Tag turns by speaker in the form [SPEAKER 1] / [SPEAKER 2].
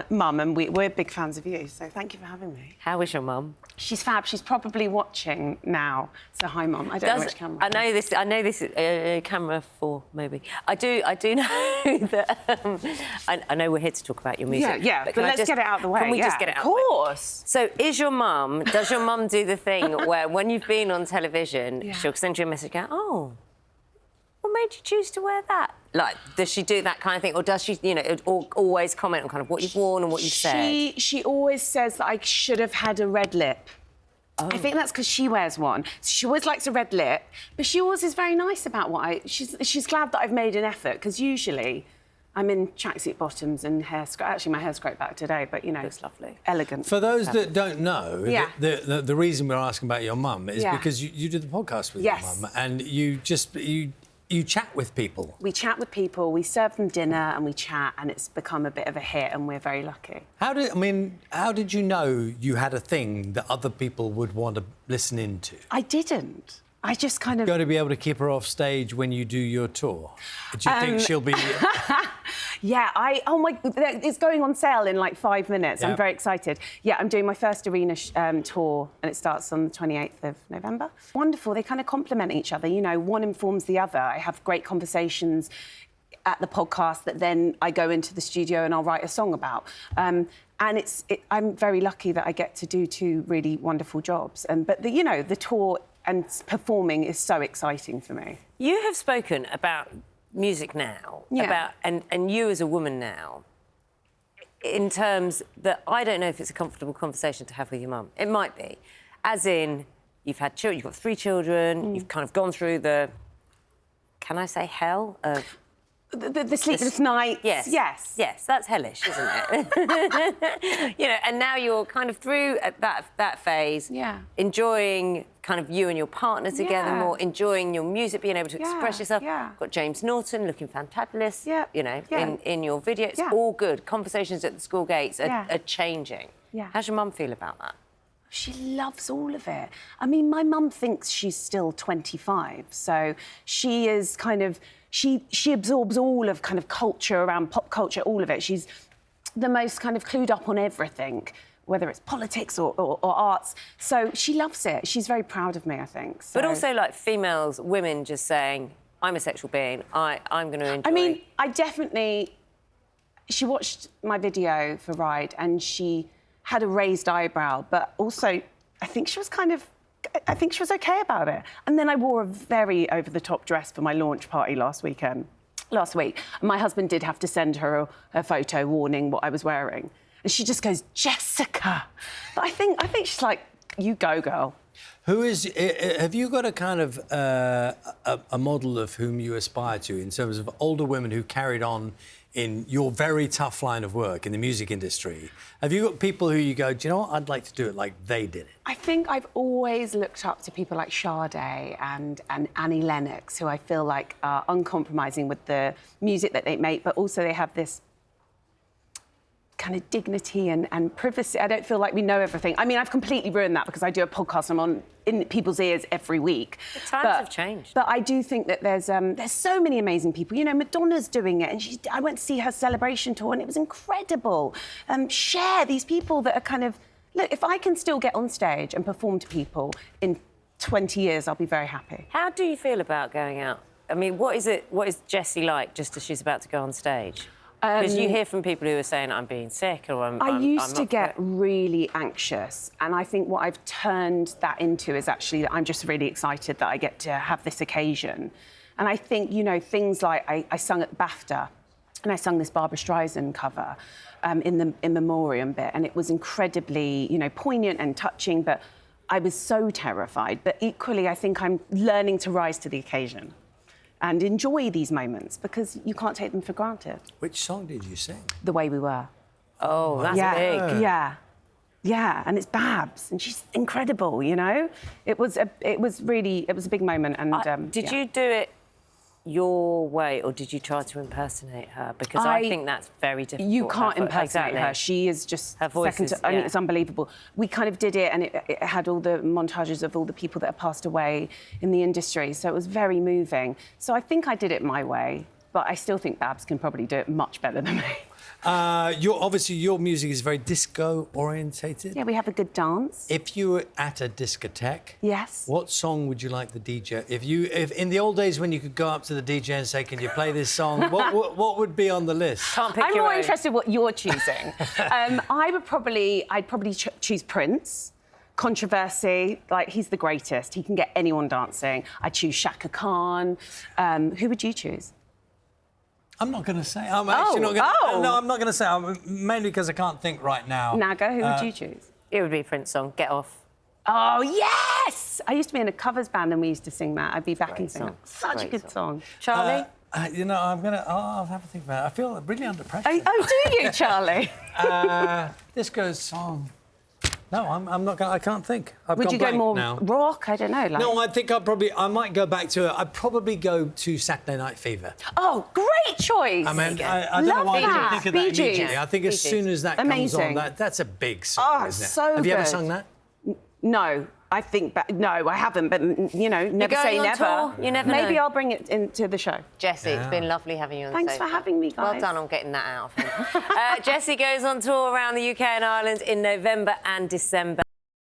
[SPEAKER 1] Mum, and we're big fans of you, so thank you for having me.
[SPEAKER 2] How is your mum?
[SPEAKER 1] She's fab. She's probably watching now. So hi, Mum. I don't know which camera.
[SPEAKER 2] I know this is camera 4, maybe. I do know that. I know we're here to talk about your music.
[SPEAKER 1] Yeah. But let's get it out of the way.
[SPEAKER 2] Can we just get it out of the way?
[SPEAKER 1] Of course.
[SPEAKER 2] So, does your mum do the thing where when you've been on television, she'll send you a message going, "Oh, what made you choose to wear that?" Like, does she do that kind of thing, or does she, always comment on kind of what you've worn and what you've said?
[SPEAKER 1] She always says that I should have had a red lip. Oh. I think that's because she wears one. She always likes a red lip, but she always is very nice about she's glad that I've made an effort, because usually I'm in tracksuit bottoms and hair scrape. Actually, my hair's scraped back today, but,
[SPEAKER 2] Looks lovely.
[SPEAKER 1] Elegant.
[SPEAKER 3] For those that don't know, the reason we're asking about your mum is because you did the podcast with your mum, and you chat with people.
[SPEAKER 1] We chat with people, we serve them dinner and we chat, and it's become a bit of a hit, and we're very lucky.
[SPEAKER 3] How did you know you had a thing that other people would want to listen into?
[SPEAKER 1] I didn't. I just kind of...
[SPEAKER 3] You've got to be able to keep her off stage when you do your tour. Do you think she'll be...
[SPEAKER 1] Yeah, it's going on sale in like 5 minutes. I'm very excited. Yeah, I'm doing my first arena tour, and it starts on the 28th of November. Wonderful, they kind of complement each other. One informs the other. I have great conversations at the podcast that then I go into the studio and I'll write a song about. And I'm very lucky that I get to do 2 really wonderful jobs. But the tour and performing is so exciting for me.
[SPEAKER 2] You have spoken about music now, and you as a woman now, in terms that I don't know if it's a comfortable conversation to have with your mum. It might be. As in, you've had children, you've got 3 children, you've kind of gone through the, can I say hell of...
[SPEAKER 1] The sleepless nights.
[SPEAKER 2] Yes, that's hellish, isn't it? And now you're kind of through that phase, enjoying kind of you and your partner together more, enjoying your music, being able to express yourself. Got James Norton looking fantabulous, in your video. It's all good. Conversations at the school gates are changing. How's your mum feel about that?
[SPEAKER 1] She loves all of it. I mean, my mum thinks she's still 25, so she is kind of... She absorbs all of kind of culture around pop culture, all of it. She's the most kind of clued up on everything, whether it's politics or arts. So she loves it. She's very proud of me, I think. So.
[SPEAKER 2] But also, like, women just saying, I'm a sexual being, I'm going to enjoy...
[SPEAKER 1] I mean, she watched my video for Ride and she had a raised eyebrow, but also I think she was okay about it. And then I wore a very over-the-top dress for my launch party last week. And my husband did have to send her a photo warning what I was wearing. And she just goes, Jessica. But I think she's like, you go, girl.
[SPEAKER 3] Have you got a kind of a model of whom you aspire to in terms of older women who carried on in your very tough line of work in the music industry? Have you got people who you go, do you know what, I'd like to do it like they did it?
[SPEAKER 1] I think I've always looked up to people like Sade and Annie Lennox, who I feel like are uncompromising with the music that they make, but also they have this kind of dignity and privacy. I don't feel like we know everything. I mean, I've completely ruined that because I do a podcast and I'm in people's ears every week.
[SPEAKER 2] The times have changed.
[SPEAKER 1] But I do think that there's so many amazing people. Madonna's doing it, and I went to see her celebration tour, and it was incredible. Cher, these people that are kind of... Look, if I can still get on stage and perform to people in 20 years, I'll be very happy.
[SPEAKER 2] How do you feel about going out? I mean, what is Jessie like just as she's about to go on stage? Because you hear from people who are saying, I'm being sick, or
[SPEAKER 1] I used to get really anxious, and I think what I've turned that into is actually that I'm just really excited that I get to have this occasion. And I think, things like I sung at BAFTA, and I sung this Barbra Streisand cover in the in memoriam bit, and it was incredibly, poignant and touching, but I was so terrified. But equally, I think I'm learning to rise to the occasion and enjoy these moments, because you can't take them for granted.
[SPEAKER 3] Which song did you sing?
[SPEAKER 1] The Way We Were.
[SPEAKER 2] Oh, that's big.
[SPEAKER 1] Yeah, and it's Babs, and she's incredible, It was a big moment, and...
[SPEAKER 2] Did you do it your way, or did you try to impersonate her? Because I think that's very difficult.
[SPEAKER 1] You can't impersonate her. She is just
[SPEAKER 2] her voice
[SPEAKER 1] second to... I mean, it's unbelievable. We kind of did it, and it had all the montages of all the people that have passed away in the industry, so it was very moving. So I think I did it my way, but I still think Babs can probably do it much better than me.
[SPEAKER 3] Obviously, your music is very disco orientated.
[SPEAKER 1] Yeah, we have a good dance.
[SPEAKER 3] If you were at a discotheque,
[SPEAKER 1] yes,
[SPEAKER 3] what song would you like the DJ? If in the old days when you could go up to the DJ and say, "Can you play this song?" what would be on the list?
[SPEAKER 2] Can't pick
[SPEAKER 1] I'm
[SPEAKER 2] your
[SPEAKER 1] more
[SPEAKER 2] own.
[SPEAKER 1] interested what you're choosing. I'd probably choose Prince. Controversy, like he's the greatest. He can get anyone dancing. I choose Shaka Khan. Who would you choose?
[SPEAKER 3] I'm not going to say. I'm actually not going to.
[SPEAKER 1] Oh.
[SPEAKER 3] No, I'm not going to say. Mainly because I can't think right now.
[SPEAKER 1] Naga, who would you choose?
[SPEAKER 2] It would be Prince song, Get Off.
[SPEAKER 1] Oh, yes! I used to be in a covers band and we used to sing that. I'd be backing
[SPEAKER 2] Great
[SPEAKER 1] singer.
[SPEAKER 2] song.
[SPEAKER 1] Such a
[SPEAKER 2] Great
[SPEAKER 1] good song.
[SPEAKER 2] Charlie?
[SPEAKER 3] I'll have to think about it. I feel really under pressure.
[SPEAKER 1] Oh, do you, Charlie?
[SPEAKER 3] Disco song. No, I'm not going. I can't think.
[SPEAKER 1] Would you go more rock? I don't know. Like...
[SPEAKER 3] No, I think I might go back to it. I'd probably go to Saturday Night Fever.
[SPEAKER 1] Oh, great choice!
[SPEAKER 3] I mean, I don't know why I didn't think of that
[SPEAKER 1] Bee Gees.
[SPEAKER 3] immediately. I think as soon as that comes on, that's a big song, isn't it?
[SPEAKER 1] So
[SPEAKER 3] Have you ever
[SPEAKER 1] good.
[SPEAKER 3] sung that?
[SPEAKER 1] No. I think, no, I haven't, but, you know, never say
[SPEAKER 2] on
[SPEAKER 1] never.
[SPEAKER 2] Tour? You never
[SPEAKER 1] Maybe
[SPEAKER 2] know.
[SPEAKER 1] I'll bring it into the show.
[SPEAKER 2] Jessie, it's been lovely having you on the
[SPEAKER 1] Thanks
[SPEAKER 2] sofa.
[SPEAKER 1] for having me, guys.
[SPEAKER 2] Well done on getting that out of him. Jessie goes on tour around the UK and Ireland in November and December.